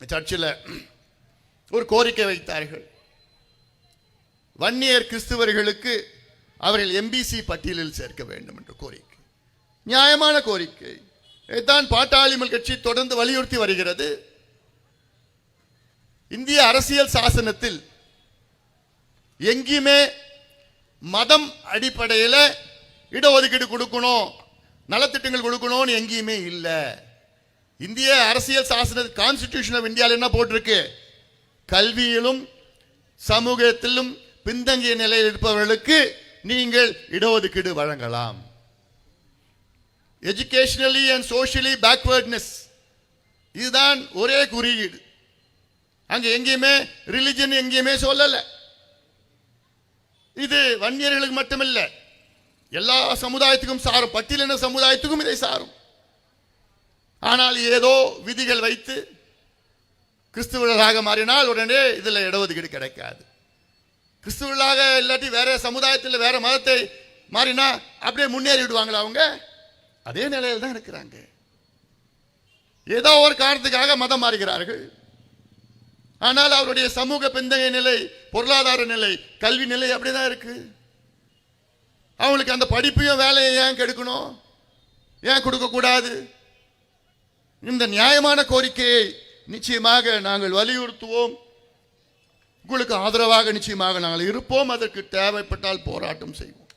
சர்ச்சில் ஒரு கோரிக்கை வைத்தார்கள். வன்னியர் கிறிஸ்துவர்களுக்கு அவர்கள் எம்பிசி பட்டியலில் சேர்க்க வேண்டும் என்ற கோரிக்கை, நியாயமான கோரிக்கை. இதைத்தான் பாட்டாளி மக்கள் கட்சி தொடர்ந்து வலியுறுத்தி வருகிறது. இந்திய அரசியல் சாசனத்தில் எங்கேயுமே மதம் அடிப்படையில் இடஒதுக்கீடு கொடுக்கணும், நலத்திட்டங்கள் கொடுக்கணும்னு எங்கேயுமே இல்லை. இந்திய அரசியல் சாசன கான்ஸ்டிடியூஷன் ஆஃப் இந்தியாவில் என்ன போட்டிருக்கு? கல்வியிலும் சமூகத்திலும் பின்தங்கிய நிலையில் இருப்பவர்களுக்கு நீங்கள் இடஒதுக்கீடு வழங்கலாம். எஜுகேஷனலி அண்ட் சோஷியலி பேக்வர்ட்னஸ், இதுதான் ஒரே குறியீடு. அங்க எங்கேயுமே ரிலிஜன் எங்கேயுமே சொல்லல. இது வன்னியர்களுக்கு மட்டுமில்லை, எல்லா சமுதாயத்துக்கும் சாரும், பட்டியலின சமுதாயத்துக்கும் இதை சாரும். ஆனால் ஏதோ விதிகள் வைத்து கிறிஸ்துவர்களாக மாறினால் உடனே இதில் இடஒதுக்கீடு கிடைக்காது. கிறிஸ்துவர்களாக இல்லாட்டி வேற சமுதாயத்தில் வேற மதத்தை மாறினா அப்படியே முன்னேறி விடுவாங்களா? அவங்க அதே நிலையில் தான் இருக்கிறாங்க. ஏதோ ஒரு காரணத்துக்காக மதம் மாறுகிறார்கள். ஆனால் அவருடைய சமூக பின்தங்கிய நிலை, பொருளாதார நிலை, கல்வி நிலை அப்படிதான் இருக்கு. அவங்களுக்கு அந்த படிப்பையும் வேலையை ஏன் கெடுக்கணும்? ஏன் கொடுக்கக்கூடாது? இந்த நியாயமான கோரிக்கையை நிச்சயமாக நாங்கள் வலியுறுத்துவோம். உங்களுக்கு ஆதரவாக நிச்சயமாக நாங்கள் இருப்போம். அதற்கு தேவைப்பட்டால் போராட்டம் செய்வோம்.